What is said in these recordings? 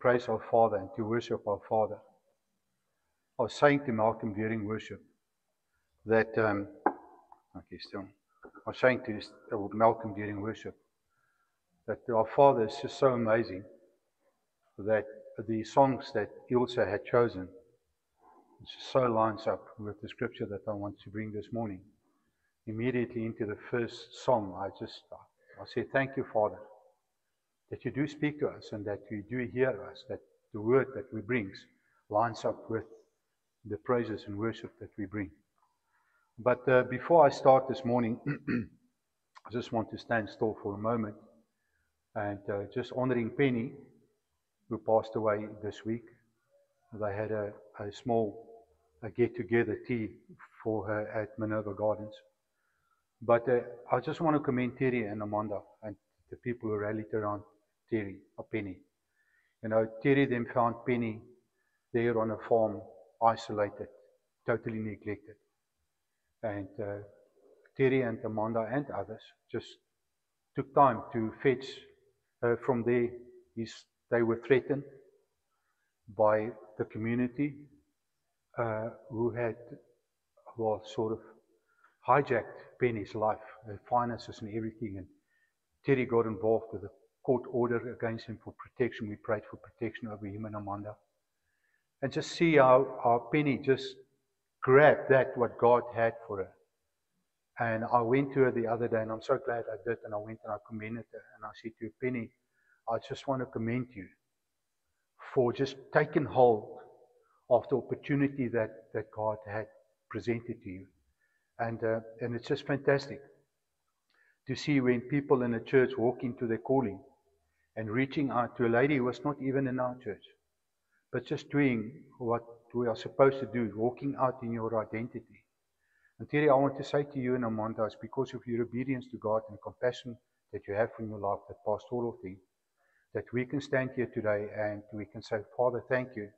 praise our Father and to worship our Father. I was saying to Malcolm during worship that, I was saying to Malcolm during worship that our Father is just so amazing that the songs that Ilse had chosen just so lines up with the scripture that I want to bring this morning. Immediately into the first song, I said, thank you, Father, that you do speak to us and that you do hear us, that the word that we bring lines up with the praises and worship that we bring. But before I start this morning, I just want to stand still for a moment and just honoring Penny, who passed away this week. They had a small get-together tea for her at Minerva Gardens. But I just want to commend Terry and Amanda and the people who rallied around Terry, or Penny. You know, Terry then found Penny there on a farm, isolated, totally neglected. And Terry and Amanda and others just took time to fetch her from there. They were threatened by the community who had, sort of hijacked Penny's life, her finances and everything. And Terry got involved with a court order against him for protection. We prayed for protection over him and Amanda. And just see how Penny just grabbed that, what God had for her. And I went to her the other day, and I'm so glad I did, and I went and I commended her. And I said to her, Penny, I just want to commend you for just taking hold of the opportunity that God had presented to you. And it's just fantastic to see when people in a church walk into their calling and reaching out to a lady who was not even in our church, but just doing what we are supposed to do, walking out in your identity. And Terry, I want to say to you and Amanda, it's because of your obedience to God and compassion that you have in your life, that pastoral thing, that we can stand here today and we can say, Father, thank you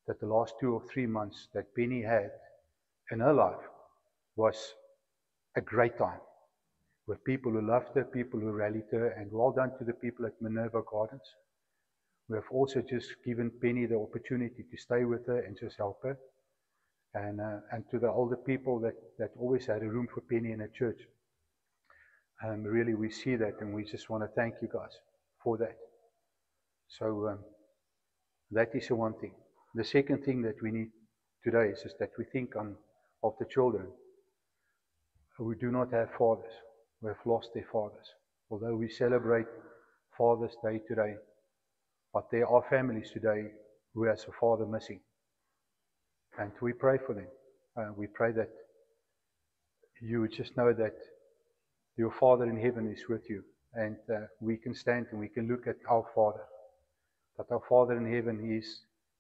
that the last 2 or 3 months that Penny had in her life was a great time with people who loved her, people who rallied her, and well done to the people at Minerva Gardens. We have also just given Penny the opportunity to stay with her and just help her. And to the older people that always had a room for Penny in a church. Really, we see that, and we just want to thank you guys for that. So that is the one thing. The second thing that we need today is that we think of the children who do not have fathers, who have lost their fathers. Although we celebrate Father's Day today, but there are families today who has a father missing. And we pray for them. We pray that you would just know that your Father in heaven is with you. And we can stand and we can look at our Father. But our Father in heaven,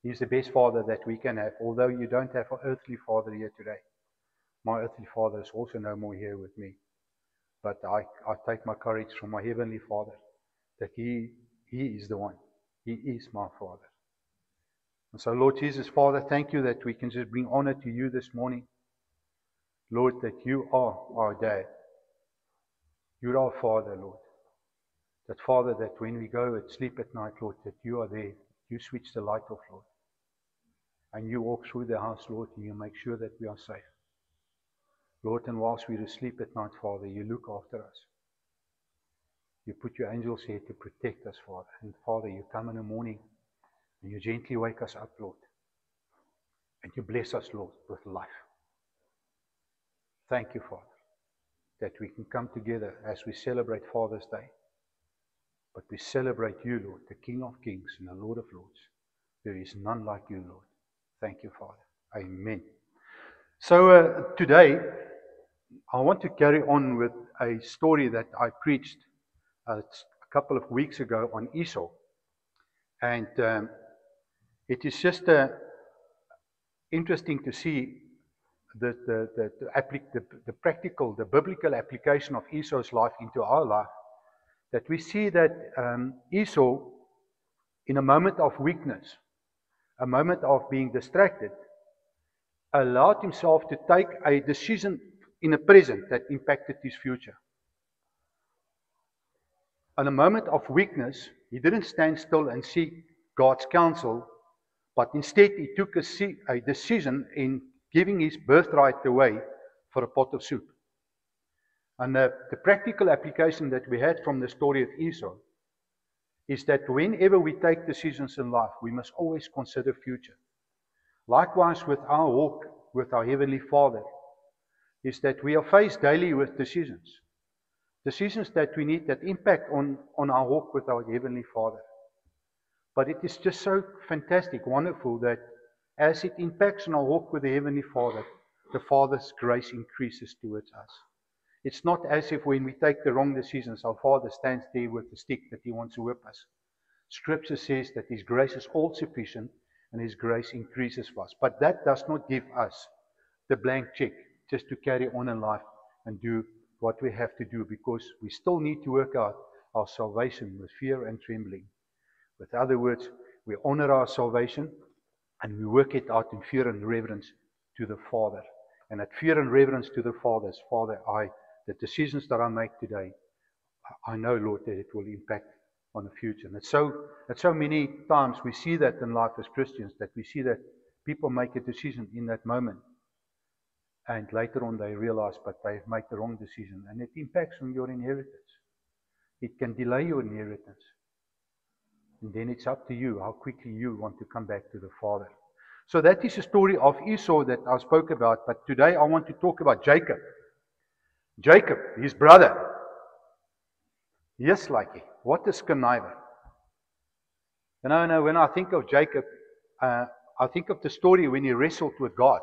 He's the best Father that we can have. Although you don't have an earthly father here today. My earthly father is also no more here with me. But I take my courage from my heavenly Father, that He is the one. He is my Father. And so, Lord Jesus, Father, thank you that we can just bring honor to you this morning. Lord, that you are our Dad. You're our Father, Lord. That, Father, that when we go and sleep at night, Lord, that you are there. You switch the light off, Lord. And you walk through the house, Lord, and you make sure that we are safe. Lord, and whilst we're asleep at night, Father, you look after us. You put your angels here to protect us, Father. And Father, you come in the morning and you gently wake us up, Lord. And you bless us, Lord, with life. Thank you, Father, that we can come together as we celebrate Father's Day. But we celebrate you, Lord, the King of Kings and the Lord of Lords. There is none like you, Lord. Thank you, Father. Amen. So today, I want to carry on with a story that I preached a couple of weeks ago on Esau. And it is just interesting to see the practical, the biblical application of Esau's life into our life. That we see that Esau, in a moment of weakness, a moment of being distracted, allowed himself to take a decision in the present that impacted his future. In a moment of weakness, he didn't stand still and see God's counsel, but instead he took a decision in giving his birthright away for a pot of soup. And the practical application that we had from the story of Esau is that whenever we take decisions in life, we must always consider future. Likewise with our walk with our Heavenly Father, is that we are faced daily with decisions. Decisions that we need that impact on our walk with our Heavenly Father. But it is just so fantastic, wonderful, that as it impacts on our walk with the Heavenly Father, the Father's grace increases towards us. It's not as if when we take the wrong decisions, our Father stands there with the stick that He wants to whip us. Scripture says that His grace is all sufficient and His grace increases for us. But that does not give us the blank check just to carry on in life and do what we have to do, because we still need to work out our salvation with fear and trembling. With other words, we honor our salvation and we work it out in fear and reverence to the Father. And that fear and reverence to the Father is, Father, the decisions that I make today, I know, Lord, that it will impact on the future. And it's so many times we see that in life as Christians, that we see that people make a decision in that moment, and later on they realize, but they make the wrong decision, and it impacts on your inheritance. It can delay your inheritance. And then it's up to you how quickly you want to come back to the Father. So that is the story of Esau that I spoke about, but today I want to talk about Jacob. Jacob, his brother. Yes, likey. What is conniver? You know, when I think of Jacob, I think of the story when he wrestled with God.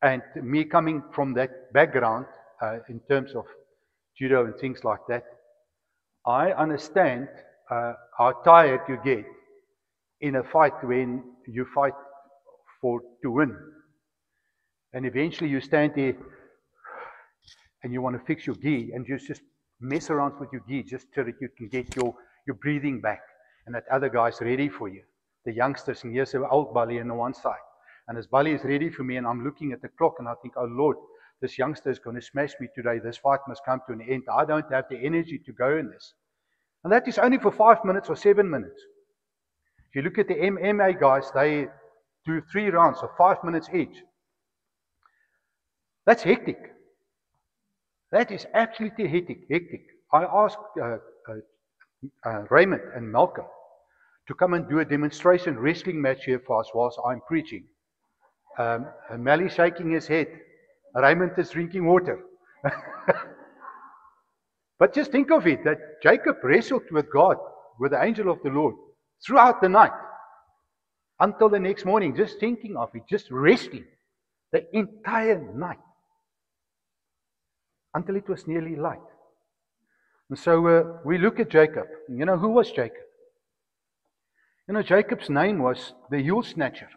And me coming from that background, in terms of judo and things like that, I understand how tired you get in a fight when you fight to win. And eventually you stand there and you want to fix your gi, and you just mess around with your gi just so that you can get your breathing back, and that other guy's ready for you. The youngsters, and here's an old bully on the one side, and this bully is ready for me, and I'm looking at the clock and I think, oh Lord, this youngster is going to smash me today. This fight must come to an end. I don't have the energy to go in this. And that is only for 5 minutes or 7 minutes. If you look at the MMA guys, they do 3 rounds of 5 minutes each. That's hectic. That is absolutely hectic. I asked Raymond and Malcolm to come and do a demonstration wrestling match here for us whilst I'm preaching. Mally shaking his head. Raymond is drinking water. But just think of it, that Jacob wrestled with God, with the angel of the Lord, throughout the night, until the next morning, just thinking of it, just wrestling the entire night, until it was nearly light. And so we look at Jacob. You know, who was Jacob? You know, Jacob's name was the heel snatcher.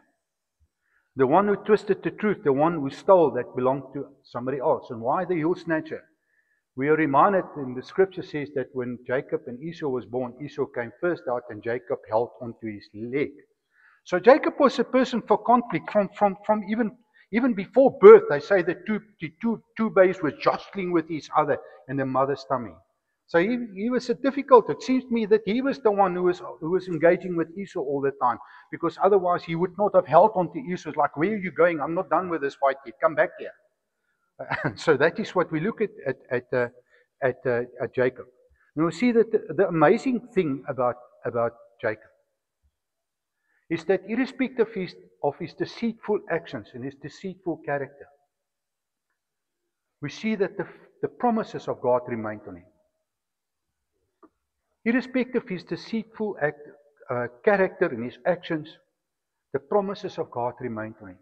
The one who twisted the truth, the one who stole that belonged to somebody else. And why the heel snatcher? We are reminded, in the scripture says that when Jacob and Esau was born, Esau came first out and Jacob held onto his leg. So Jacob was a person for conflict from even before birth. They say that two babes were jostling with each other in the mother's tummy. So he was a difficult. It seems to me that he was the one who was engaging with Esau all the time, because otherwise he would not have held on to Esau. It's like, where are you going? I'm not done with this fight yet. Come back here. So that is what we look at Jacob. And we see that the amazing thing about Jacob is that irrespective of his deceitful actions and his deceitful character, we see that the promises of God remained on him. Irrespective of his deceitful character and his actions, the promises of God remained on him.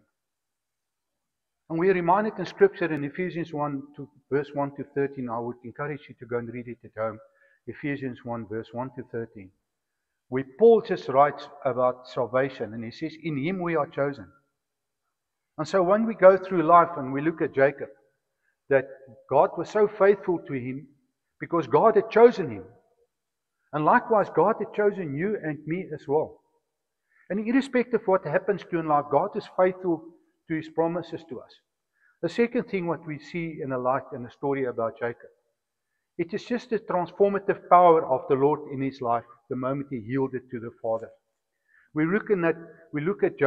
And we are reminded in Scripture in Ephesians 1, verse 1 to 13. I would encourage you to go and read it at home. Ephesians 1, verse 1 to 13. Where Paul just writes about salvation, and he says, in him we are chosen. And so when we go through life and we look at Jacob, that God was so faithful to him because God had chosen him. And likewise, God had chosen you and me as well. And irrespective of what happens to you in life, God is faithful to His promises to us. The second thing what we see in the light and the story about Jacob, it is just the transformative power of the Lord in his life the moment he yielded to the Father. We look at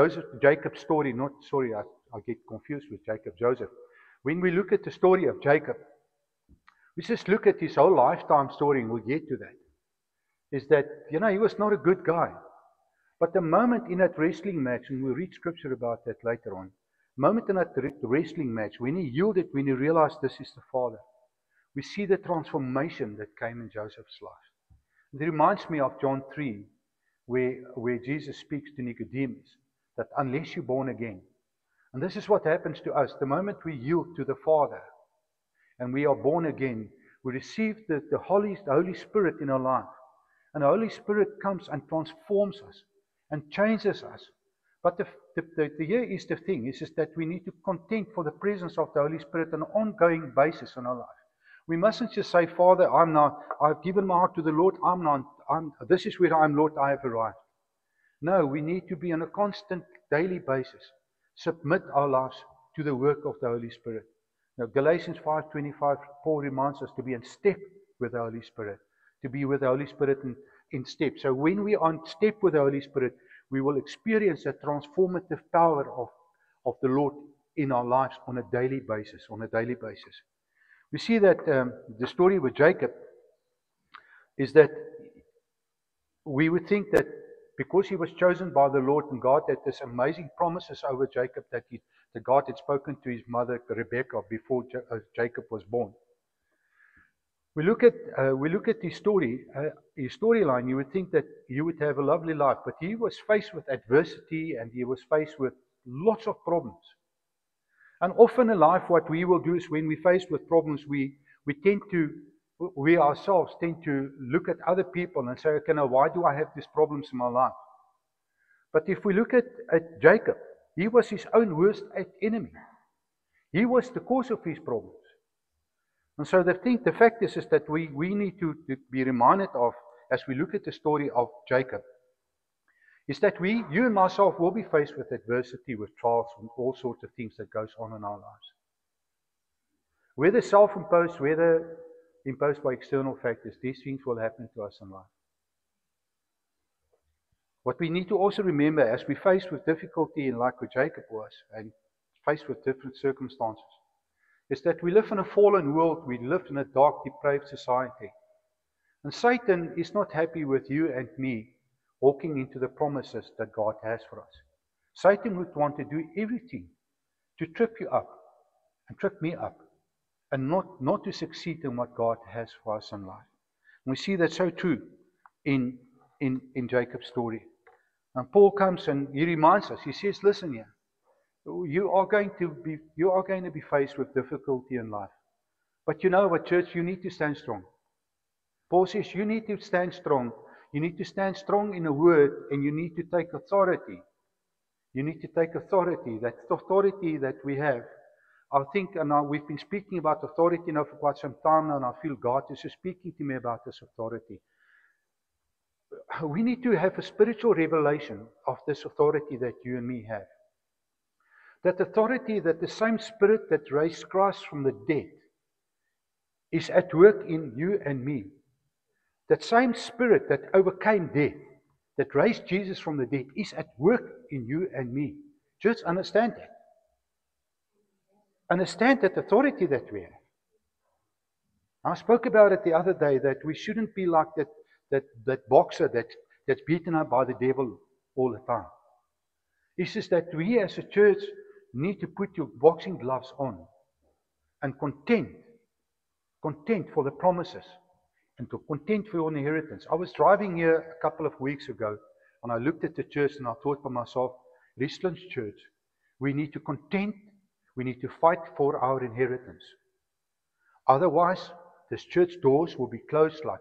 Jacob's story. I get confused with Joseph. When we look at the story of Jacob, we just look at his whole lifetime story, and we'll get to that. Is that, he was not a good guy. But the moment in that wrestling match, and we'll read scripture about that later on, moment in that wrestling match, when he yielded, when he realized this is the Father, we see the transformation that came in Joseph's life. It reminds me of John 3, where Jesus speaks to Nicodemus, that unless you're born again, and this is what happens to us, the moment we yield to the Father, and we are born again, we receive the Holy Spirit in our life. And the Holy Spirit comes and transforms us and changes us. But here is the thing, is that we need to contend for the presence of the Holy Spirit on an ongoing basis in our life. We mustn't just say, Father, I've given my heart to the Lord, this is where I am, Lord, I have arrived. No, we need to be on a constant daily basis, submit our lives to the work of the Holy Spirit. Now, Galatians 5:25, Paul reminds us to be in step with the Holy Spirit, to be with the Holy Spirit in step. So when we are in step with the Holy Spirit, we will experience the transformative power of the Lord in our lives on a daily basis. We see that the story with Jacob is that we would think that because he was chosen by the Lord and God had this amazing promises over Jacob that God had spoken to his mother Rebekah before Jacob was born. We look at his storyline. You would think that he would have a lovely life, but he was faced with adversity and he was faced with lots of problems. And often in life, what we will do is when we're faced with problems, we ourselves tend to look at other people and say, okay, now why do I have these problems in my life? But if we look at Jacob, he was his own worst enemy. He was the cause of his problems. And so the fact is that we need to be reminded of, as we look at the story of Jacob, is that you and myself will be faced with adversity, with trials, and all sorts of things that goes on in our lives. Whether self-imposed, whether imposed by external factors, these things will happen to us in life. What we need to also remember as we face with difficulty, like what Jacob was, and faced with different circumstances, is that we live in a fallen world, we live in a dark, depraved society. And Satan is not happy with you and me walking into the promises that God has for us. Satan would want to do everything to trip you up and trip me up, and not to succeed in what God has for us in life. And we see that so true in Jacob's story. And Paul comes and he reminds us, he says, listen here, you are going to be faced with difficulty in life. But you know what, church, you need to stand strong. Paul says you need to stand strong. You need to stand strong in the word, and you need to take authority. You need to take authority. That authority that we have. I think, and we've been speaking about authority now for quite some time now, and I feel God is speaking to me about this authority. We need to have a spiritual revelation of this authority that you and me have. That authority, that the same Spirit that raised Christ from the dead is at work in you and me. That same Spirit that overcame death, that raised Jesus from the dead, is at work in you and me. Just understand that. Understand that authority that we have. I spoke about it the other day, that we shouldn't be like that boxer that's beaten up by the devil all the time. It's just that we as a church need to put your boxing gloves on and contend for the promises and to contend for your inheritance. I was driving here a couple of weeks ago and I looked at the church and I thought to myself, Richland's church, we need to contend, we need to fight for our inheritance. Otherwise, this church doors will be closed like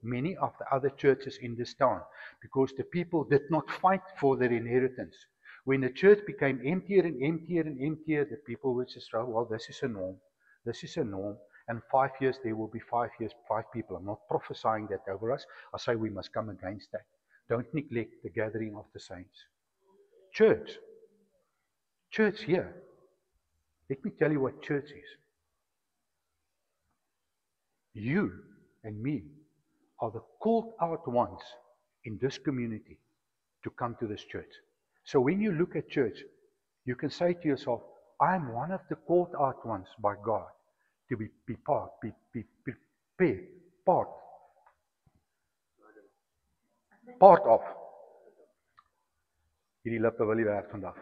many of the other churches in this town, because the people did not fight for their inheritance. When the church became emptier and emptier and emptier, the people would just say, well, this is a norm. This is a norm. And 5 years, there will be 5 people. I'm not prophesying that over us. I say we must come against that. Don't neglect the gathering of the saints. Church here. Let me tell you what church is. You and me are the called out ones in this community to come to this church. So when you look at church, you can say to yourself, I'm one of the called out ones by God to be part of. Hierdie lippe wil nie werk vandag.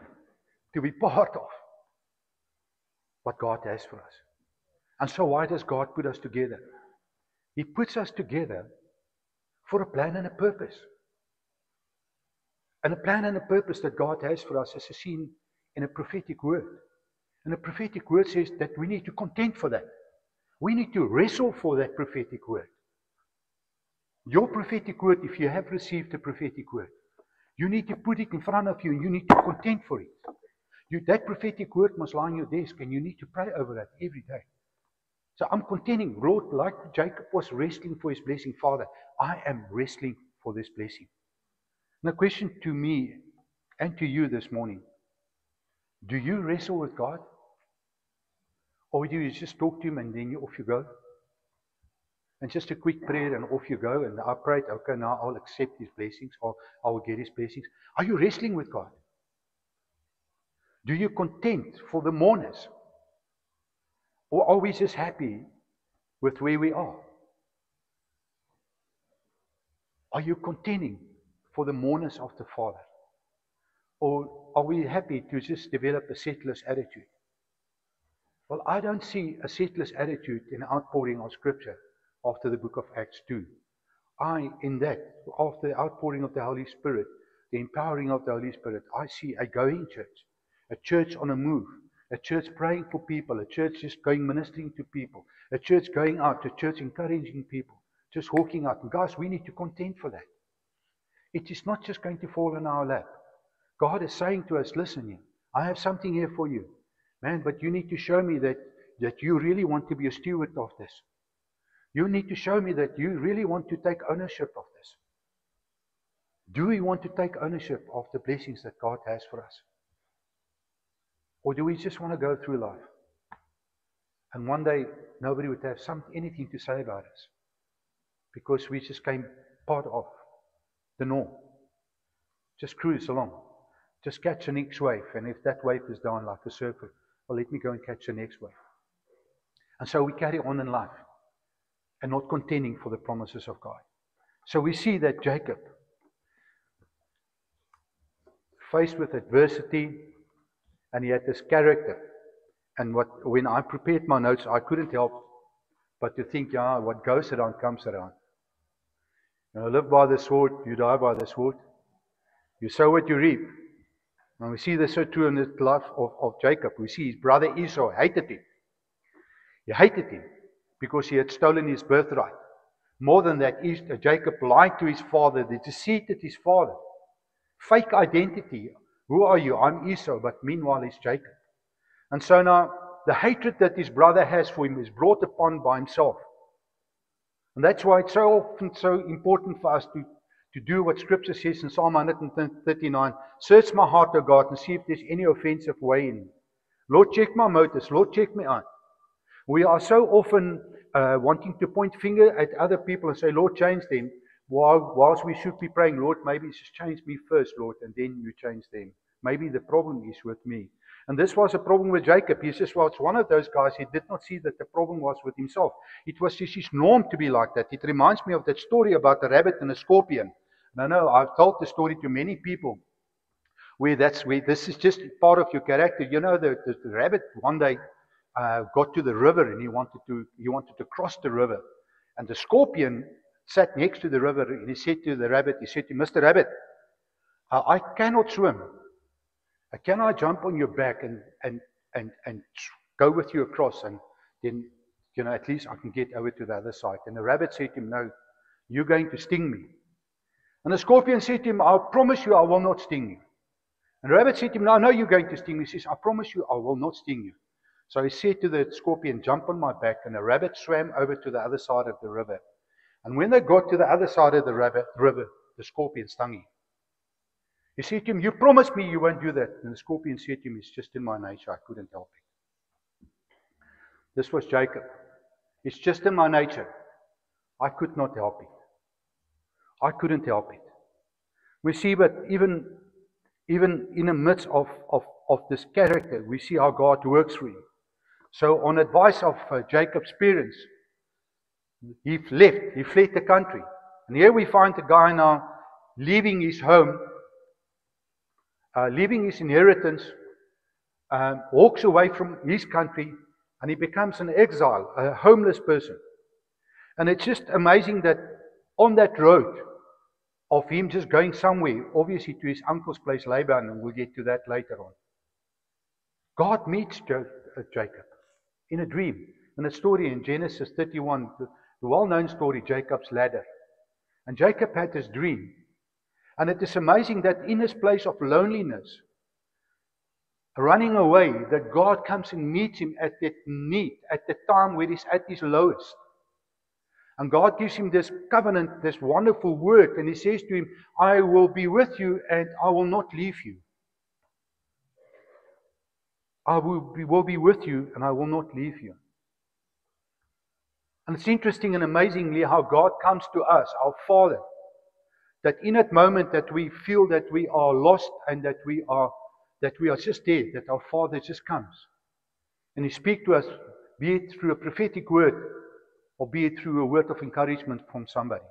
To be part of what God has for us. And so why does God put us together? He puts us together for a plan and a purpose. And a plan and a purpose that God has for us is seen in a prophetic word. And the prophetic word says that we need to contend for that. We need to wrestle for that prophetic word. Your prophetic word, if you have received a prophetic word, you need to put it in front of you and you need to contend for it. That prophetic word must lie on your desk and you need to pray over that every day. So I'm contending, Lord, like Jacob was wrestling for his blessing, Father, I am wrestling for this blessing. Now, question to me and to you this morning, do you wrestle with God? Or do you just talk to Him and then off you go? And just a quick prayer and off you go. And I prayed, okay, now I'll accept His blessings or I will get His blessings. Are you wrestling with God? Do you contend for the mourners? Or are we just happy with where we are? Are you contending for the mourners of the Father? Or are we happy to just develop a settler's attitude? Well, I don't see a settler's attitude in outpouring of Scripture after the book of Acts 2. After the outpouring of the Holy Spirit, the empowering of the Holy Spirit, I see a going church, a church on a move, a church praying for people, a church just going ministering to people, a church going out, a church encouraging people, just walking out. And guys, we need to contend for that. It is not just going to fall in our lap. God is saying to us, listen, I have something here for you. Man, but you need to show me that you really want to be a steward of this. You need to show me that you really want to take ownership of this. Do we want to take ownership of the blessings that God has for us? Or do we just want to go through life? And one day, nobody would have anything to say about us. Because we just came part of the norm. Just cruise along. Just catch the next wave. And if that wave is down like a surfer, well, let me go and catch the next wave. And so we carry on in life and not contending for the promises of God. So we see that Jacob, faced with adversity, and he had this character. And when I prepared my notes, I couldn't help but to think, what goes around comes around. You live by the sword, you die by the sword. You sow what you reap. And we see this so true in the life of Jacob. We see his brother Esau hated him. He hated him because he had stolen his birthright. More than that, Jacob lied to his father. They deceived his father. Fake identity. Who are you? I'm Esau, but meanwhile he's Jacob. And so now, the hatred that his brother has for him is brought upon by himself. And that's why it's so often so important for us to do what Scripture says in Psalm 139. Search my heart, O God, and see if there's any offensive way in me. Lord, check my motives. Lord, check me out. We are so often wanting to point finger at other people and say, Lord, change them. Whilst we should be praying, Lord, maybe just change me first, Lord, and then you change them. Maybe the problem is with me. And this was a problem with Jacob. He says, well, it's one of those guys. He did not see that the problem was with himself. It was just his norm to be like that. It reminds me of that story about the rabbit and the scorpion. And I know I've told the story to many people where this is just part of your character. You know, the rabbit one day got to the river and he wanted to cross the river. And the scorpion sat next to the river and he said to Mr. Rabbit, I cannot swim. Can I jump on your back and go with you across, and then, at least I can get over to the other side? And the rabbit said to him, no, you're going to sting me. And the scorpion said to him, I promise you I will not sting you. And the rabbit said to him, no, I know you're going to sting me. He says, I promise you I will not sting you. So he said to the scorpion, jump on my back, and the rabbit swam over to the other side of the river. And when they got to the other side of the river, the scorpion stung him. He said to him, you promised me you won't do that. And the scorpion said to him, it's just in my nature, I couldn't help it. This was Jacob. It's just in my nature. I could not help it. I couldn't help it. We see, but even in the midst of this character, we see how God works through him. So on advice of Jacob's parents, he fled the country. And here we find the guy now leaving his home, leaving his inheritance, walks away from his country, and he becomes an exile, a homeless person. And it's just amazing that on that road of him just going somewhere, obviously to his uncle's place, Laban, and we'll get to that later on, God meets Jacob in a dream. In a story in Genesis 31, the well-known story, Jacob's ladder. And Jacob had this dream. And it is amazing that in this place of loneliness, running away, that God comes and meets him at that need, at the time where he's at his lowest. And God gives him this covenant, this wonderful word, and he says to him, I will be with you and I will not leave you. I will be with you and I will not leave you. And it's interesting and amazingly how God comes to us, our Father, that in that moment that we feel that we are lost and that we are just there, that our Father just comes. And He speaks to us, be it through a prophetic word or be it through a word of encouragement from somebody.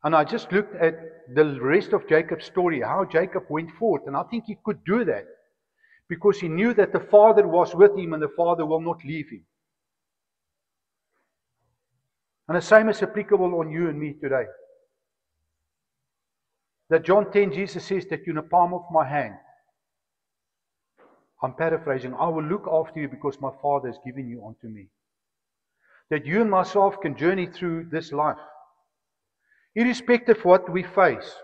And I just looked at the rest of Jacob's story, how Jacob went forth, and I think he could do that because he knew that the Father was with him and the Father will not leave him. And the same is applicable on you and me today. That John 10, Jesus says that you're in the palm of my hand. I'm paraphrasing. I will look after you because my Father has given you unto me. That you and myself can journey through this life. Irrespective of what we face,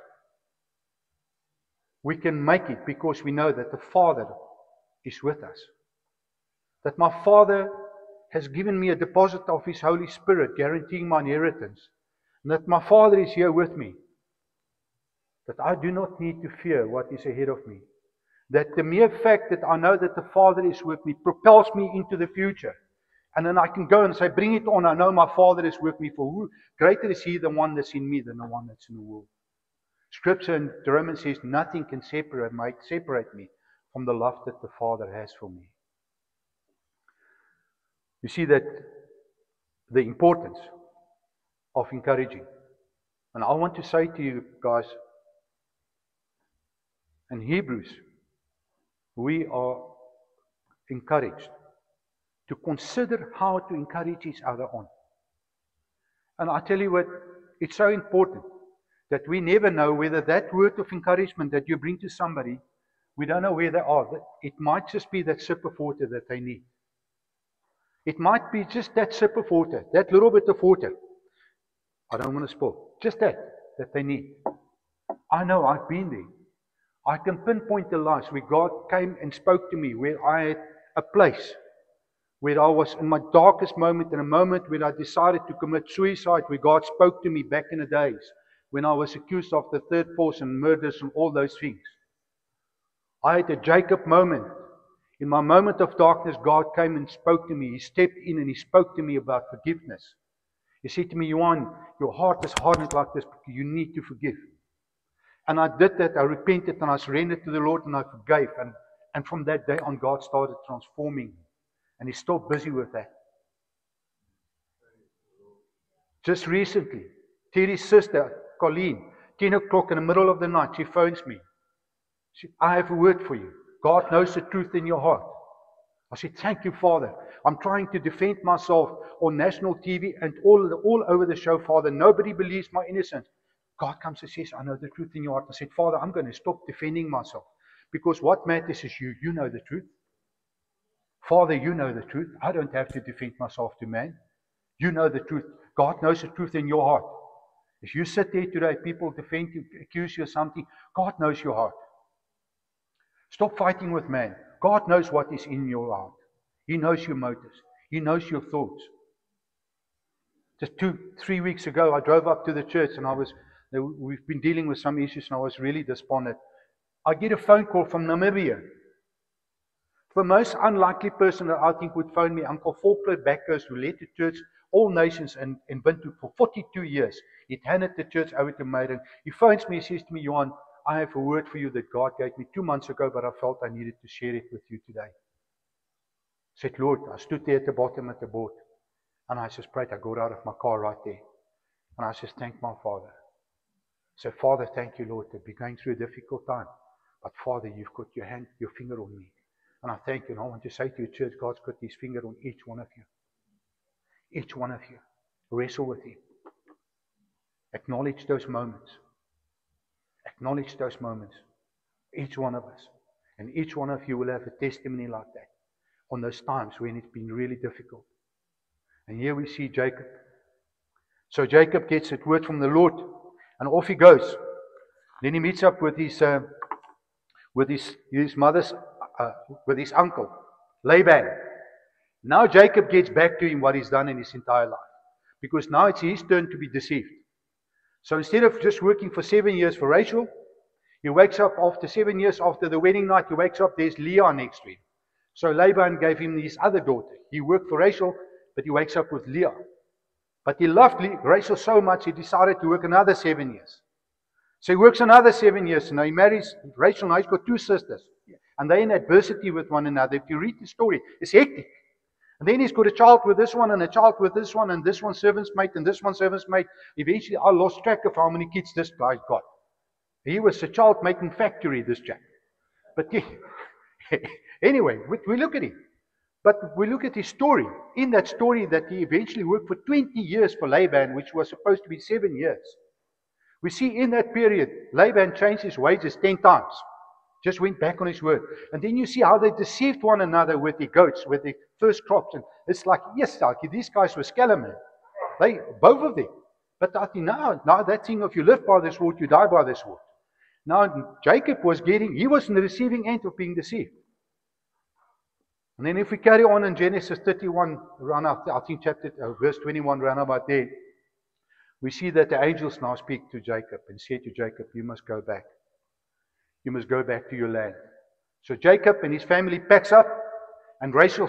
we can make it because we know that the Father is with us. That my Father has given me a deposit of His Holy Spirit, guaranteeing my inheritance. And that my Father is here with me. That I do not need to fear what is ahead of me. That the mere fact that I know that the Father is with me propels me into the future. And then I can go and say, bring it on. I know my Father is with me. For who greater is He, the one that's in me, than the one that's in the world. Scripture in Romans says, nothing can separate me from the love that the Father has for me. You see that the importance of encouraging. And I want to say to you guys, in Hebrews, we are encouraged to consider how to encourage each other on. And I tell you what, it's so important that we never know whether that word of encouragement that you bring to somebody, we don't know where they are. It might just be that sip of water that they need. It might be just that sip of water, that little bit of water. I don't want to spoil. Just that they need. I know, I've been there. I can pinpoint the lives where God came and spoke to me, where I had a place, where I was in my darkest moment, in a moment when I decided to commit suicide, where God spoke to me back in the days, when I was accused of the third force and murders and all those things. I had a Jacob moment. In my moment of darkness, God came and spoke to me. He stepped in and He spoke to me about forgiveness. He said to me, Johan, your heart is hardened like this, but you need to forgive. And I did that. I repented and I surrendered to the Lord and I forgave. And from that day on, God started transforming me. And He's still busy with that. Just recently, Terry's sister, Colleen, 10 o'clock in the middle of the night, she phones me. She said, I have a word for you. God knows the truth in your heart. I said, thank you, Father. I'm trying to defend myself on national TV and all over the show, Father. Nobody believes my innocence. God comes and says, I know the truth in your heart. I said, Father, I'm going to stop defending myself. Because what matters is you. You know the truth. Father, you know the truth. I don't have to defend myself to man. You know the truth. God knows the truth in your heart. If you sit there today, people defend you, accuse you of something, God knows your heart. Stop fighting with man. God knows what is in your heart. He knows your motives. He knows your thoughts. Just 2-3 weeks ago, I drove up to the church and we've been dealing with some issues and I was really despondent. I get a phone call from Namibia. The most unlikely person that I think would phone me, Uncle Volker Backers, who led the church all nations in Windhoek for 42 years. He'd handed the church over to Maiden. He phones me, he says to me, Johan, I have a word for you that God gave me 2 months ago, but I felt I needed to share it with you today. I said, Lord, I stood there at the bottom of the boat, and I just prayed. I got out of my car right there, and I just thanked my Father. I said, Father, thank you, Lord, that we're going through a difficult time, but Father, you've got your finger on me. And I thank you, and I want to say to your church, God's got his finger on each one of you. Each one of you. Wrestle with him. Acknowledge those moments. Acknowledge those moments. Each one of us. And each one of you will have a testimony like that on those times when it's been really difficult. And here we see Jacob. So Jacob gets a word from the Lord, and off he goes. Then he meets up with his mother's, with his uncle, Laban. Now Jacob gets back to him what he's done in his entire life. Because now it's his turn to be deceived. So instead of just working for 7 years for Rachel, he wakes up after 7 years after the wedding night, he wakes up, there's Leah next to him. So Laban gave him his other daughter. He worked for Rachel, but he wakes up with Leah. But he loved Rachel so much, he decided to work another 7 years. So he works another 7 years. Now he marries Rachel. Now he's got 2 sisters. And they're in adversity with one another. If you read the story, it's hectic. And then he's got a child with this one, and a child with this one, and this one servant's mate, and this one servant's mate. Eventually, I lost track of how many kids this guy got. He was a child-making factory, this chap. But anyway, we look at him. But we look at his story. In that story that he eventually worked for 20 years for Laban, which was supposed to be 7 years. We see in that period, Laban changed his wages 10 times. Just went back on his word. And then you see how they deceived one another with the goats, with the first crops. And it's like, yes, these guys were scalaman. Both of them. But I think now that thing of you live by this word, you die by this word. Now Jacob he was in the receiving end of being deceived. And then if we carry on in Genesis 31, I think verse 21, round about there, we see that the angels now speak to Jacob and say to Jacob, you must go back. You must go back to your land. So Jacob and his family packs up, and Rachel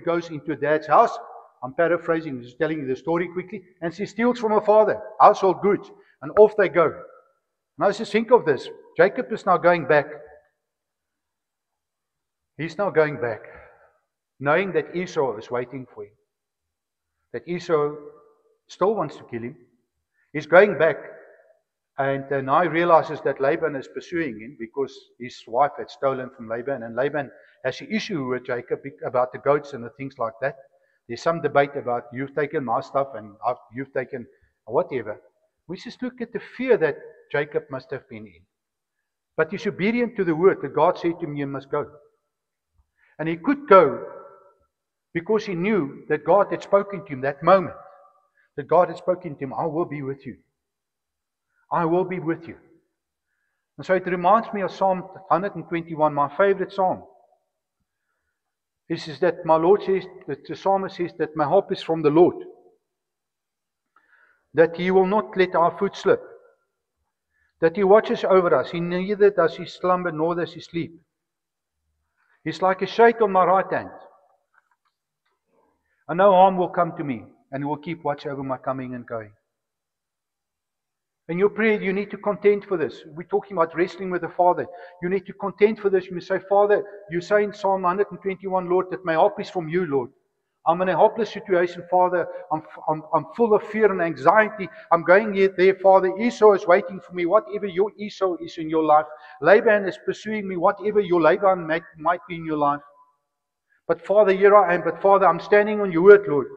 goes into dad's house. I'm paraphrasing, just telling you the story quickly. And she steals from her father, household goods, and off they go. Now just think of this. Jacob is now going back. He's now going back, knowing that Esau is waiting for him. That Esau still wants to kill him. He's going back. And now he realizes that Laban is pursuing him because his wife had stolen from Laban. And Laban has an issue with Jacob about the goats and the things like that. There's some debate about you've taken my stuff and you've taken whatever. We just look at the fear that Jacob must have been in. But he's obedient to the word that God said to him, you must go. And he could go because he knew that God had spoken to him that moment. That God had spoken to him, I will be with you. I will be with you. And so it reminds me of Psalm 121, my favorite psalm. This is that my Lord says, that the psalmist says that my help is from the Lord. That He will not let our foot slip. That He watches over us. He neither does He slumber nor does He sleep. He's like a shade on my right hand. And no harm will come to me. And He will keep watch over my coming and going. In your prayer, you need to contend for this. We're talking about wrestling with the Father. You need to contend for this. You must say, Father, you say in Psalm 121, Lord, that my help is from you, Lord. I'm in a hopeless situation, Father. I'm full of fear and anxiety. I'm going there, Father. Esau is waiting for me. Whatever your Esau is in your life. Laban is pursuing me. Whatever your Laban might be in your life. But Father, here I am. But Father, I'm standing on your word, Lord.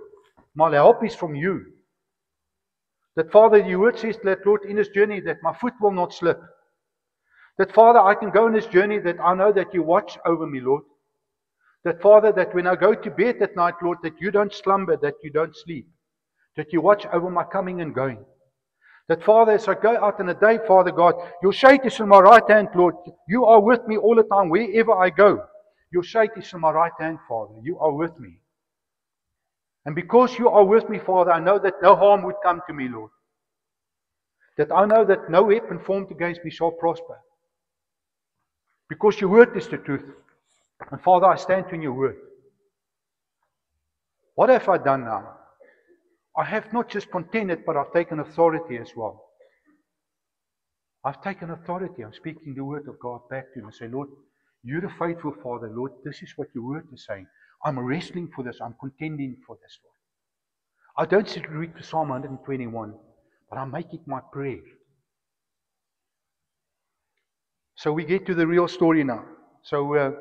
My help is from you. That Father, your word says that, Lord, in this journey that my foot will not slip. That Father, I can go in this journey that I know that you watch over me, Lord. That Father, that when I go to bed at night, Lord, that you don't slumber, that you don't sleep. That you watch over my coming and going. That Father, as I go out in the day, Father God, your shade is in my right hand, Lord. You are with me all the time, wherever I go. Your shade is in my right hand, Father. You are with me. And because you are with me, Father, I know that no harm would come to me, Lord. That I know that no weapon formed against me shall prosper. Because your word is the truth. And Father, I stand on your word. What have I done now? I have not just contended, but I've taken authority as well. I've taken authority. I'm speaking the word of God back to him and say, Lord, you're a faithful Father. Lord, this is what your word is saying. I'm wrestling for this. I'm contending for this, Lord. I don't sit and read Psalm 121, but I make it my prayer. So we get to the real story now. So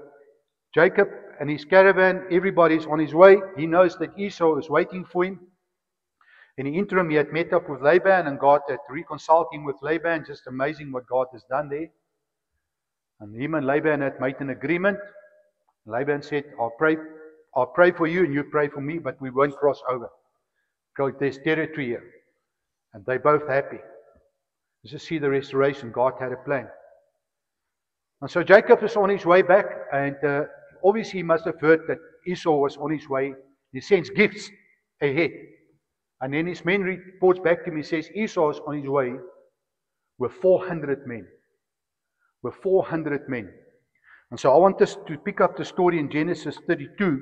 Jacob and his caravan, everybody's on his way. He knows that Esau is waiting for him. In the interim, he had met up with Laban, and God had reconciled him with Laban. Just amazing what God has done there. And him and Laban had made an agreement. Laban said, I'll pray for you and you pray for me, but we won't cross over. Because there's territory here. And they're both happy. Let's just see the restoration. God had a plan. And so Jacob is on his way back, and obviously he must have heard that Esau was on his way. He sends gifts ahead. And then his men reports back to him. He says Esau is on his way with 400 men. With 400 men. And so I want us to pick up the story in Genesis 32.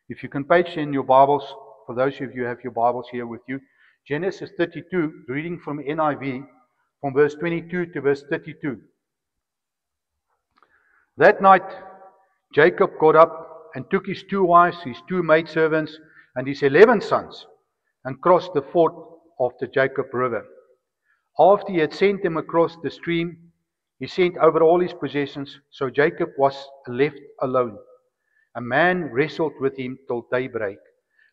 If you can page in your Bibles, for those of you who have your Bibles here with you. Genesis 32, reading from NIV, from verse 22 to verse 32. That night, Jacob got up and took his 2 wives, his 2 maidservants, and his 11 sons, and crossed the ford of the Jacob River. After he had sent them across the stream, he sent over all his possessions, so Jacob was left alone. A man wrestled with him till daybreak.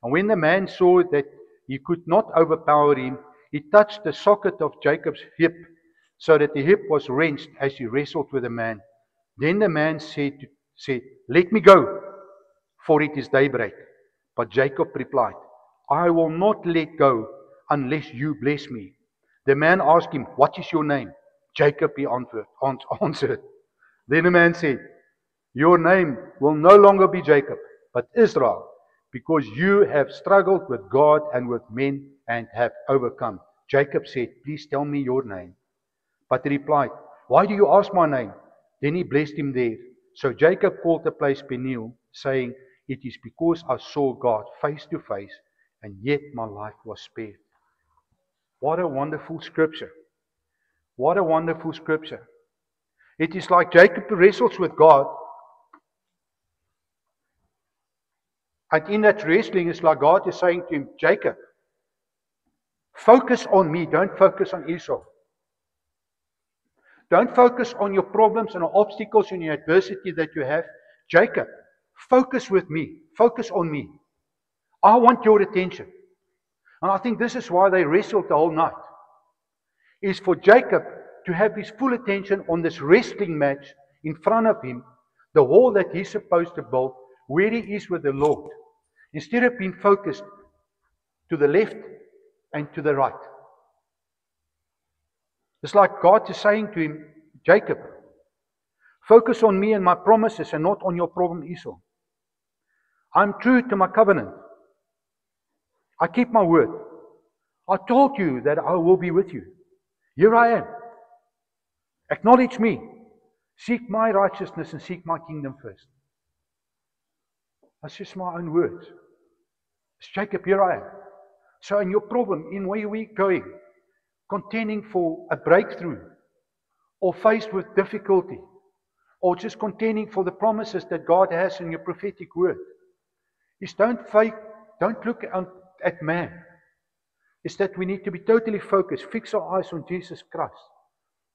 And when the man saw that he could not overpower him, he touched the socket of Jacob's hip, so that the hip was wrenched as he wrestled with the man. Then the man said, Let me go, for it is daybreak. But Jacob replied, I will not let go unless you bless me. The man asked him, What is your name? Jacob, he answered. Then the man said, Your name will no longer be Jacob, but Israel, because you have struggled with God and with men and have overcome. Jacob said, Please tell me your name. But he replied, Why do you ask my name? Then he blessed him there. So Jacob called the place Peniel, saying, It is because I saw God face to face, and yet my life was spared. What a wonderful scripture. What a wonderful scripture. It is like Jacob wrestles with God. And in that wrestling, it's like God is saying to him, Jacob, focus on me, don't focus on Esau. Don't focus on your problems and your obstacles and your adversity that you have. Jacob, focus with me. Focus on me. I want your attention. And I think this is why they wrestled the whole night. Is for Jacob to have his full attention on this wrestling match in front of him, the wall that he's supposed to build, where he is with the Lord. Instead of being focused to the left and to the right. It's like God is saying to him, Jacob, focus on me and my promises and not on your problem, Esau. I'm true to my covenant. I keep my word. I told you that I will be with you. Here I am. Acknowledge me. Seek my righteousness and seek my kingdom first. That's just my own words. It's Jacob, here I am. So in your problem, in where we're going, contending for a breakthrough, or faced with difficulty, or just contending for the promises that God has in your prophetic word, is don't look at man. It's that we need to be totally focused, fix our eyes on Jesus Christ,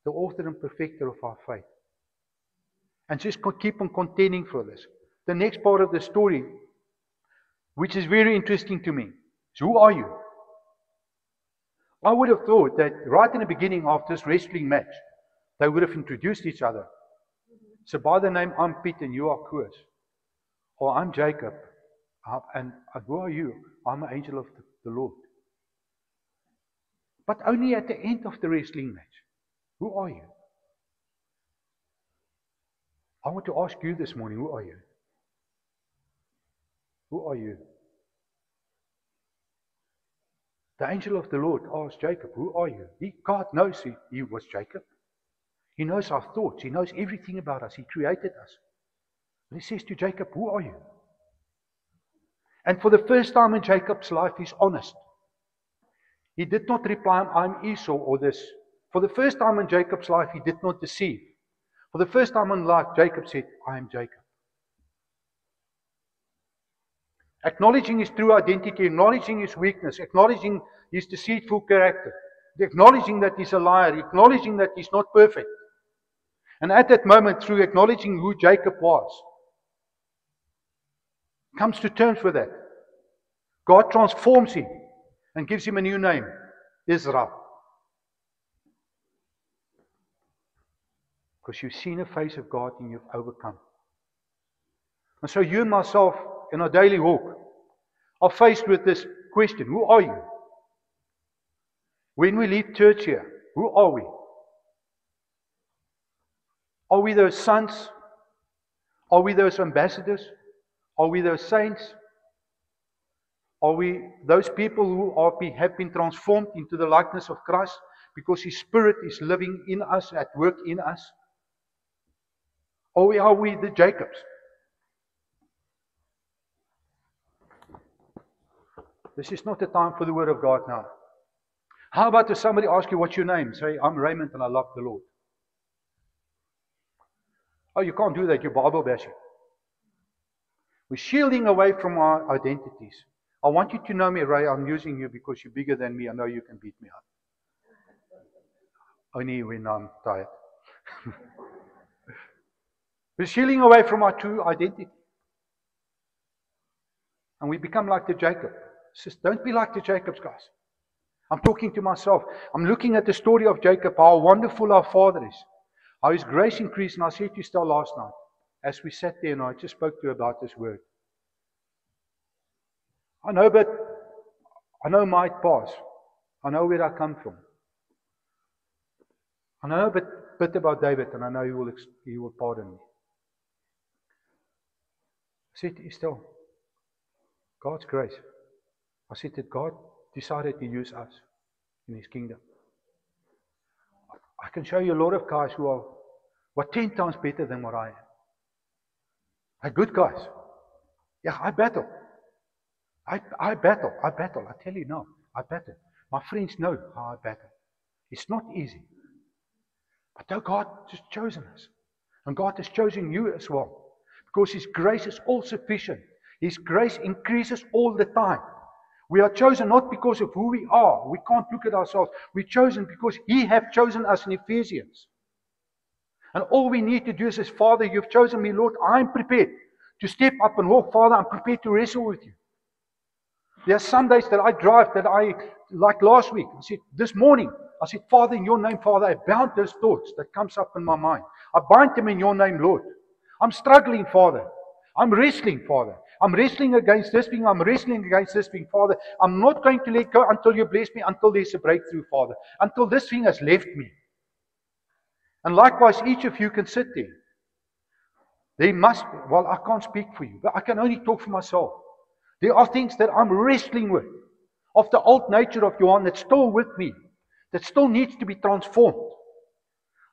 the author and perfecter of our faith. And just keep on contending for this. The next part of the story, which is very interesting to me, is who are you? I would have thought that right in the beginning of this wrestling match, they would have introduced each other. So by the name, I'm Pete and you are Koos. Or I'm Jacob. And who are you? I'm an angel of the Lord. But only at the end of the wrestling match. Who are you? I want to ask you this morning, who are you? Who are you? The angel of the Lord asked Jacob, who are you? God knows he was Jacob. He knows our thoughts. He knows everything about us. He created us. And he says to Jacob, who are you? And for the first time in Jacob's life, he's honest. He did not reply, I'm Esau or this. For the first time in Jacob's life, he did not deceive. For the first time in life, Jacob said, I am Jacob. Acknowledging his true identity, acknowledging his weakness, acknowledging his deceitful character, acknowledging that he's a liar, acknowledging that he's not perfect. And at that moment, through acknowledging who Jacob was, comes to terms with that. God transforms him and gives him a new name, Israel. Because you've seen the face of God and you've overcome. And so you and myself, in our daily walk, are faced with this question, who are you? When we leave church here, who are we? Are we those sons? Are we those ambassadors? Are we those saints? Are we those people who have been transformed into the likeness of Christ because His Spirit is living in us, at work in us? Or are we the Jacobs? This is not the time for the Word of God now. How about if somebody asks you, what's your name? Say, I'm Raymond and I love the Lord. Oh, you can't do that. You're Bible bashing. We're shielding away from our identities. I want you to know me, Ray. I'm using you because you're bigger than me. I know you can beat me up. Only when I'm tired. We're shielding away from our true identity. And we become like the Jacob. Just don't be like the Jacobs, guys. I'm talking to myself. I'm looking at the story of Jacob, how wonderful our Father is. How His grace increased. And I said to Stella last night, as we sat there and I just spoke to her about this word. I know my past. I know where I come from. I know a bit about David, and I know he will pardon me. I said to Estelle, God's grace. I said that God decided to use us in His kingdom. I can show you a lot of guys who are 10 times better than what I am. They're good guys. Yeah, I battle. I battle. I tell you now, I battle. My friends know how I battle. It's not easy. But though God has chosen us, and God has chosen you as well, because His grace is all sufficient. His grace increases all the time. We are chosen not because of who we are. We can't look at ourselves. We're chosen because He has chosen us in Ephesians. And all we need to do is say, Father, you've chosen me, Lord. I'm prepared to step up and walk. Father, I'm prepared to wrestle with you. There are some days that I drive like last week. I said, this morning, I said, Father, in your name, Father, I bound those thoughts that comes up in my mind. I bind them in your name, Lord. I'm struggling, Father. I'm wrestling, Father. I'm wrestling against this thing. I'm wrestling against this thing, Father. I'm not going to let go until you bless me, until there's a breakthrough, Father. Until this thing has left me. And likewise, each of you can sit there. I can't speak for you, but I can only talk for myself. There are things that I'm wrestling with, of the old nature of Johan that's still with me, that still needs to be transformed.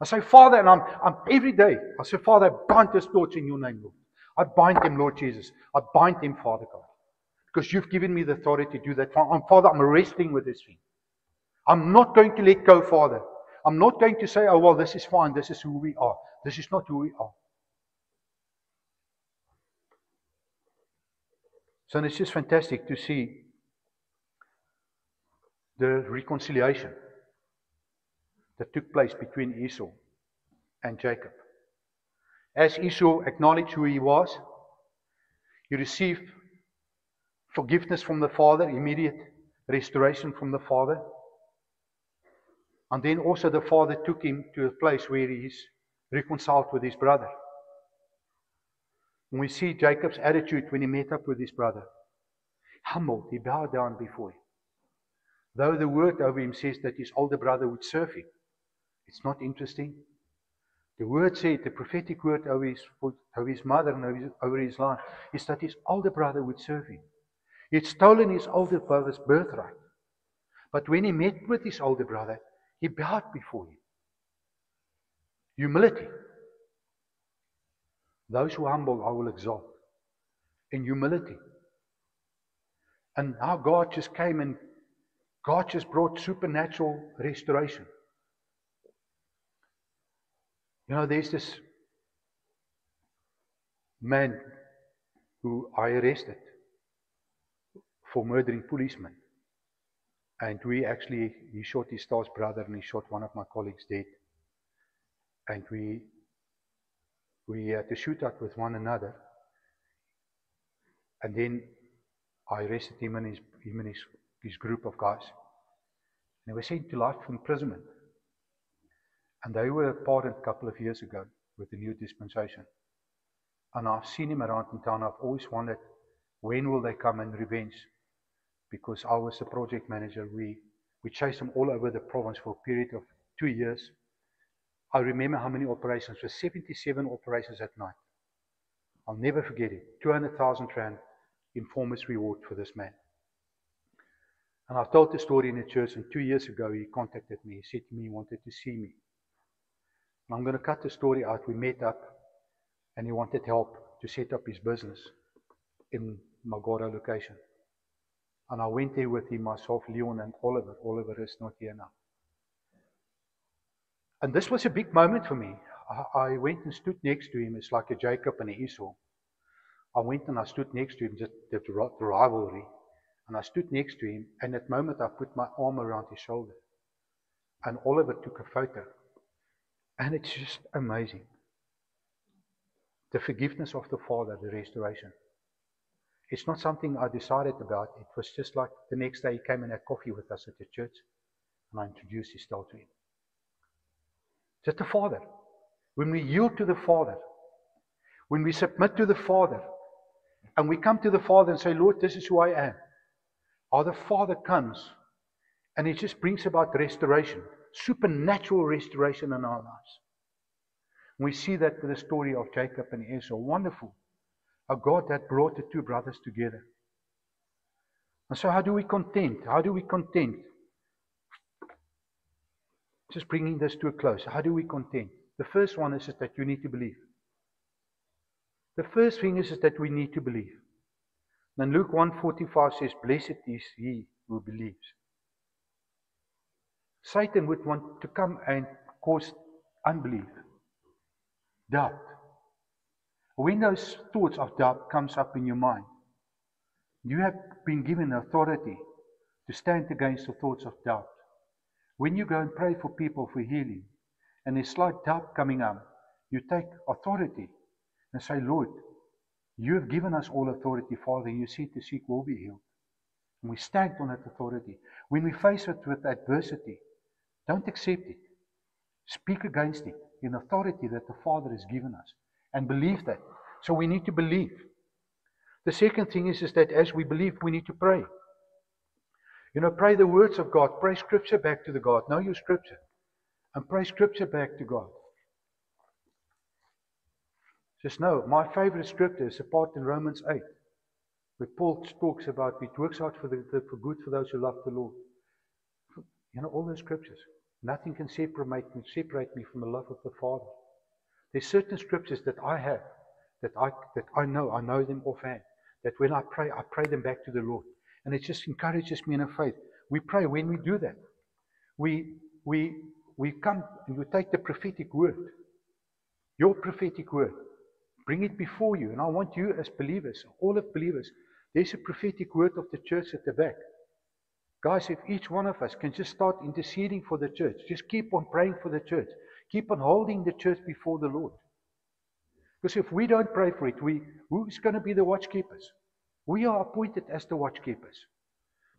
I say, Father, and I'm every day, I say, Father, I bind those thoughts in your name, Lord. I bind them, Lord Jesus. I bind them, Father God. Because you've given me the authority to do that. Father, I'm wrestling with this thing. I'm not going to let go, Father. I'm not going to say, oh, well, this is fine. This is who we are. This is not who we are. So it's just fantastic to see the reconciliation that took place between Esau and Jacob. As Esau acknowledged who he was, he received forgiveness from the father, immediate restoration from the father. And then also the father took him to a place where he is reconciled with his brother. And we see Jacob's attitude when he met up with his brother. Humbled, he bowed down before him. Though the word over him says that his older brother would serve him. It's not interesting. The word said, the prophetic word over his mother and over his life, is that his older brother would serve him. He had stolen his older brother's birthright. But when he met with his older brother, he bowed before him. Humility. Those who are humble, I will exalt. In humility. And how God just came and God just brought supernatural restoration. You know, there's this man who I arrested for murdering policemen. And he shot his staff's brother and he shot one of my colleagues dead. And we had to shoot out with one another. And then I arrested him and his group of guys. And they were sent to life imprisonment. And they were pardoned a couple of years ago with the new dispensation. And I've seen him around in town. I've always wondered, when will they come and revenge? Because I was the project manager. We chased them all over the province for a period of 2 years. I remember how many operations. It was 77 operations at night. I'll never forget it. 200,000 rand informer's reward for this man. And I've told the story in the church, and 2 years ago he contacted me. He said to me he wanted to see me. And I'm going to cut the story out. We met up and he wanted help to set up his business in Magora location. And I went there with him, myself, Leon and Oliver. Oliver is not here now. And this was a big moment for me. I went and stood next to him. It's like a Jacob and an Esau. I went and I stood next to him, just the rivalry. And I stood next to him, and at that moment I put my arm around his shoulder. And Oliver took a photo. And it's just amazing. The forgiveness of the Father, the restoration. It's not something I decided about. It was just like the next day he came and had coffee with us at the church. And I introduced his style to him. Just the Father. When we yield to the Father, when we submit to the Father, and we come to the Father and say, Lord, this is who I am. Or the Father comes and He just brings about restoration, supernatural restoration in our lives. And we see that with the story of Jacob and Esau. Wonderful. A God that brought the two brothers together. And so how do we contend? How do we contend? Just bringing this to a close. How do we contend? The first one is that you need to believe. The first thing is that we need to believe. Then Luke 1:45 says, blessed is he who believes. Satan would want to come and cause unbelief, doubt. When those thoughts of doubt comes up in your mind, you have been given authority to stand against the thoughts of doubt. When you go and pray for people for healing, and there's slight doubt coming up, you take authority and say, Lord, you have given us all authority, Father. You said the sick will be healed. And we stand on that authority. When we face it with adversity, don't accept it. Speak against it in authority that the Father has given us. And believe that. So we need to believe. The second thing is that as we believe, we need to pray. You know, pray the words of God. Pray Scripture back to the God. Know your Scripture. And pray Scripture back to God. Just know, my favorite Scripture is a part in Romans 8, where Paul talks about it works out for good for those who love the Lord. You know, all those Scriptures. Nothing can separate me from the love of the Father. There's certain Scriptures that I have, that I know them offhand. That when I pray them back to the Lord. And it just encourages me in a faith. We pray when we do that. We come and we take the prophetic word. Your prophetic word. Bring it before you. And I want you as believers, all of believers, there's a prophetic word of the church at the back. Guys, if each one of us can just start interceding for the church, just keep on praying for the church. Keep on holding the church before the Lord. Because if we don't pray for it, who is going to be the watchkeepers? We are appointed as the watchkeepers.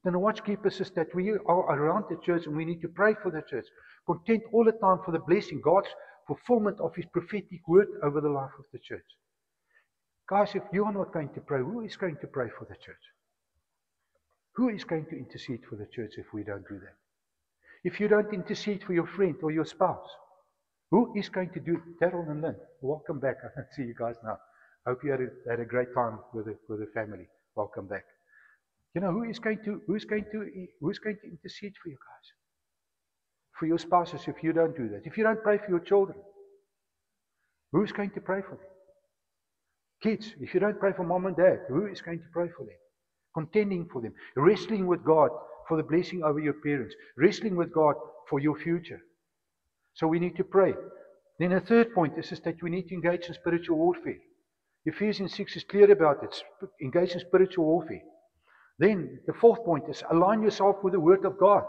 Then the watchkeepers is that we are around the church and we need to pray for the church. Content all the time for the blessing, God's fulfillment of His prophetic word over the life of the church. Guys, if you are not going to pray, who is going to pray for the church? Who is going to intercede for the church if we don't do that? If you don't intercede for your friend or your spouse, who is going to do it? Daryl and Lynn, welcome back. I don't see you guys now. I hope you had a great time with the family. Welcome back. You know, who is going to intercede for you guys? For your spouses if you don't do that. If you don't pray for your children, who's going to pray for them? Kids, if you don't pray for mom and dad, who is going to pray for them? Contending for them, wrestling with God for the blessing over your parents. Wrestling with God for your future. So we need to pray. Then a third point is that we need to engage in spiritual warfare. Ephesians 6 is clear about it. Engage in spiritual warfare. Then the fourth point is align yourself with the Word of God.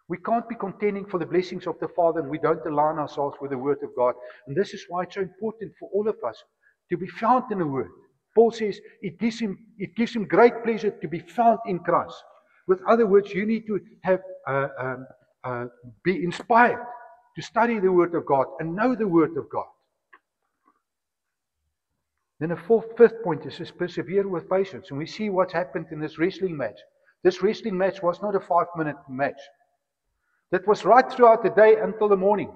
We can't be contending for the blessings of the Father and we don't align ourselves with the Word of God. And this is why it's so important for all of us to be found in the Word. Paul says it gives him great pleasure to be found in Christ. With other words, you need to have be inspired to study the Word of God and know the Word of God. Then the fifth point is persevere with patience. And we see what's happened in this wrestling match. This wrestling match was not a 5-minute match. That was right throughout the day until the morning.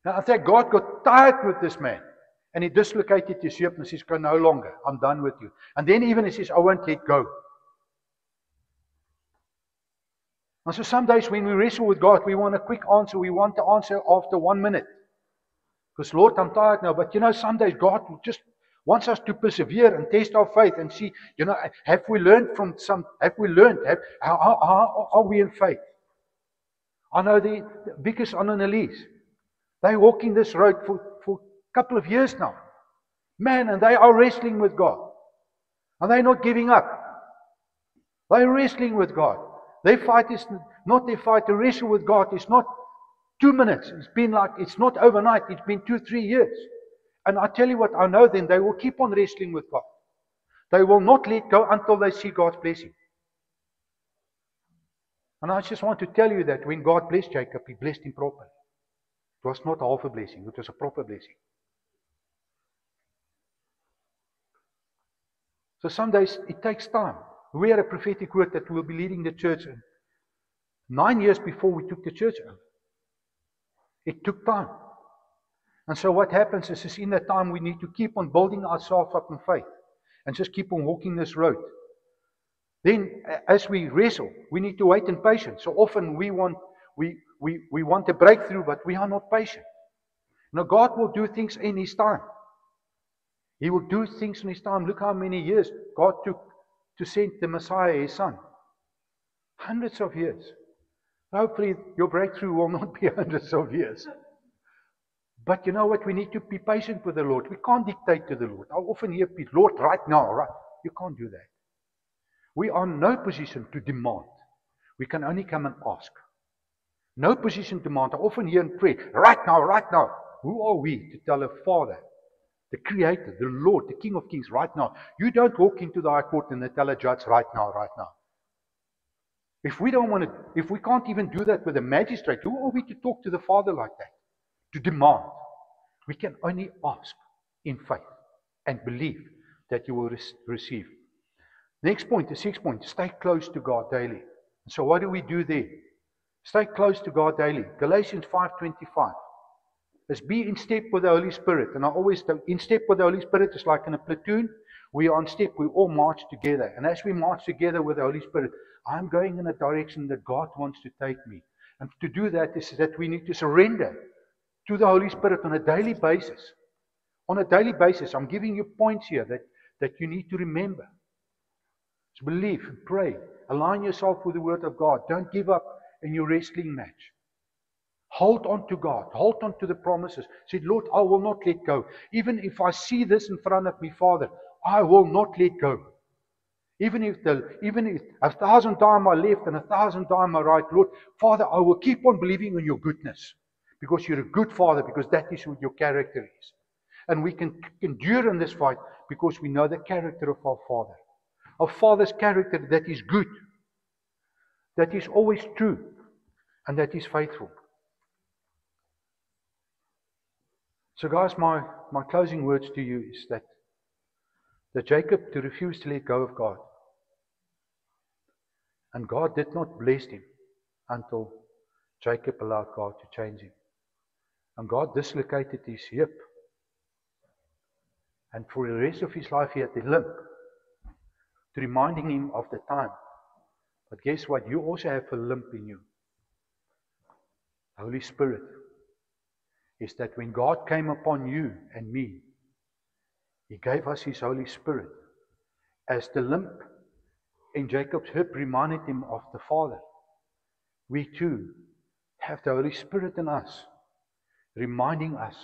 Now I think God got tired with this man. And he dislocated his hip and says, no longer, I'm done with you. And then even he says, I won't let go. And so some days when we wrestle with God, we want a quick answer. We want the answer after 1 minute. Because Lord, I'm tired now. But some days God just wants us to persevere and test our faith and see, have we learned? How are we in faith? I know the Vickers on Annalise. They walk in this road for a couple of years now. Man, and they are wrestling with God. And they're not giving up. They're wrestling with God. Their fight is not their fight. To wrestle with God is not 2 minutes. It's not overnight. It's been 2-3 years. And I tell you what, I know then they will keep on wrestling with God. They will not let go until they see God's blessing. And I just want to tell you that when God blessed Jacob, He blessed him properly. It was not half a blessing. It was a proper blessing. So some days it takes time. We had a prophetic word that we'll be leading the church in 9 years before we took the church over. It took time. And so what happens is in that time we need to keep on building ourselves up in faith and just keep on walking this road. Then as we wrestle, we need to wait in patience. So often we want a breakthrough, but we are not patient. Now God will do things in His time. He will do things in His time. Look how many years God took to send the Messiah, His Son. Hundreds of years. Hopefully your breakthrough will not be hundreds of years. But you know what? We need to be patient with the Lord. We can't dictate to the Lord. I often hear people, Lord, right now, right? You can't do that. We are in no position to demand. We can only come and ask. No position to demand. I often hear in prayer, right now, right now. Who are we to tell a Father, the Creator, the Lord, the King of Kings, right now? You don't walk into the High Court and tell a judge, right now, right now. If we can't even do that with a magistrate, who are we to talk to the Father like that? To demand. We can only ask in faith and believe that you will receive. Next point, the sixth point, stay close to God daily. So what do we do there? Stay close to God daily. Galatians 5:25. Let's be in step with the Holy Spirit. And I always tell, in step with the Holy Spirit is like in a platoon. We are in step, we all march together. And as we march together with the Holy Spirit, I'm going in a direction that God wants to take me. And to do that is that we need to surrender to the Holy Spirit on a daily basis. On a daily basis, I'm giving you points here that you need to remember. So believe, pray, align yourself with the Word of God. Don't give up in your wrestling match. Hold on to God. Hold on to the promises. Say, Lord, I will not let go. Even if I see this in front of me, Father, I will not let go. Even if 1,000 times I left and 1,000 times I right, Lord, Father, I will keep on believing in your goodness. Because you're a good Father, because that is what your character is. And we can endure in this fight because we know the character of our Father. Our Father's character that is good, that is always true, and that is faithful. So guys, my closing words to you is that Jacob to refuse to let go of God. And God did not bless him until Jacob allowed God to change him. And God dislocated his hip. And for the rest of his life he had a limp, to reminding him of the time. But guess what? You also have a limp in you. Holy Spirit is that when God came upon you and me, He gave us His Holy Spirit as the limp And Jacob's hip reminded him of the Father. We too have the Holy Spirit in us, reminding us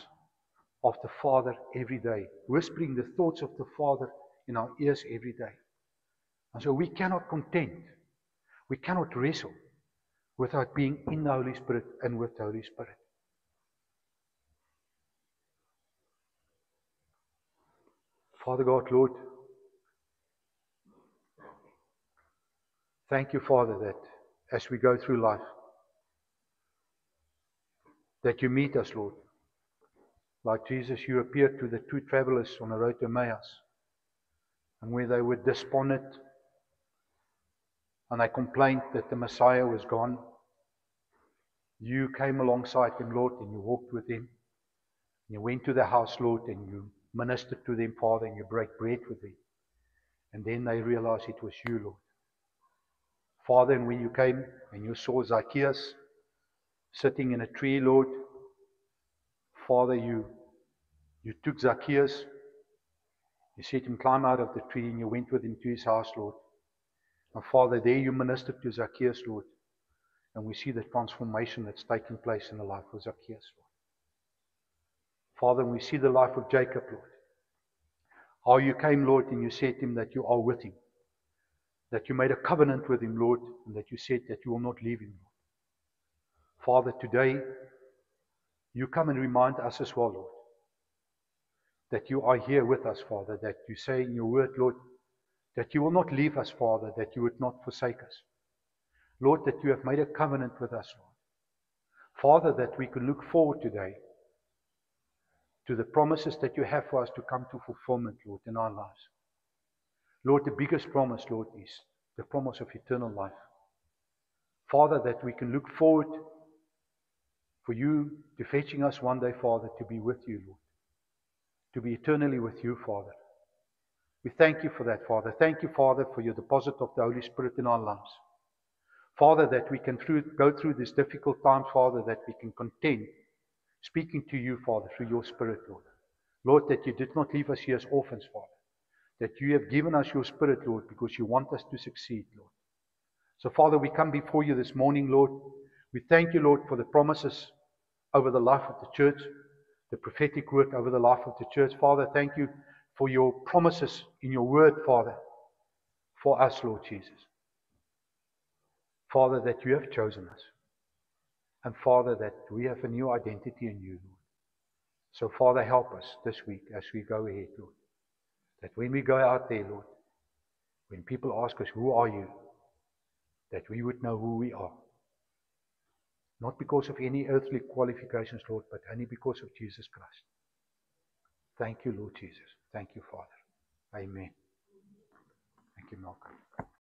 of the Father every day, whispering the thoughts of the Father in our ears every day. And so we cannot contend, we cannot wrestle without being in the Holy Spirit and with the Holy Spirit. Father God, Lord, thank you, Father, that as we go through life, that you meet us, Lord. Like Jesus, you appeared to the two travelers on the road to Emmaus, and where they were despondent and they complained that the Messiah was gone, you came alongside them, Lord, and you walked with them. You went to the house, Lord, and you ministered to them, Father, and you broke bread with them. And then they realized it was you, Lord. Father, and when you came and you saw Zacchaeus sitting in a tree, Lord, Father, you took Zacchaeus, you said him climb out of the tree, and you went with him to his house, Lord. And Father, there you ministered to Zacchaeus, Lord. And we see the transformation that's taking place in the life of Zacchaeus, Lord. Father, we see the life of Jacob, Lord. How you came, Lord, and you said to him that you are with him. That you made a covenant with him, Lord, and that you said that you will not leave him, Lord. Father, today, you come and remind us as well, Lord, that you are here with us, Father, that you say in your word, Lord, that you will not leave us, Father, that you would not forsake us. Lord, that you have made a covenant with us, Lord. Father, that we can look forward today to the promises that you have for us to come to fulfillment, Lord, in our lives. Lord, the biggest promise, Lord, is the promise of eternal life. Father, that we can look forward for you to fetching us one day, Father, to be with you, Lord. To be eternally with you, Father. We thank you for that, Father. Thank you, Father, for your deposit of the Holy Spirit in our lives. Father, that we can go through these difficult times, Father, that we can contend speaking to you, Father, through your Spirit, Lord. Lord, that you did not leave us here as orphans, Father. That you have given us your Spirit, Lord, because you want us to succeed, Lord. So, Father, we come before you this morning, Lord. We thank you, Lord, for the promises over the life of the church, the prophetic word over the life of the church. Father, thank you for your promises in your word, Father, for us, Lord Jesus. Father, that you have chosen us. And Father, that we have a new identity in you, Lord. So, Father, help us this week as we go ahead, Lord. That when we go out there, Lord, when people ask us, who are you? That we would know who we are. Not because of any earthly qualifications, Lord, but only because of Jesus Christ. Thank you, Lord Jesus. Thank you, Father. Amen. Thank you, Malcolm.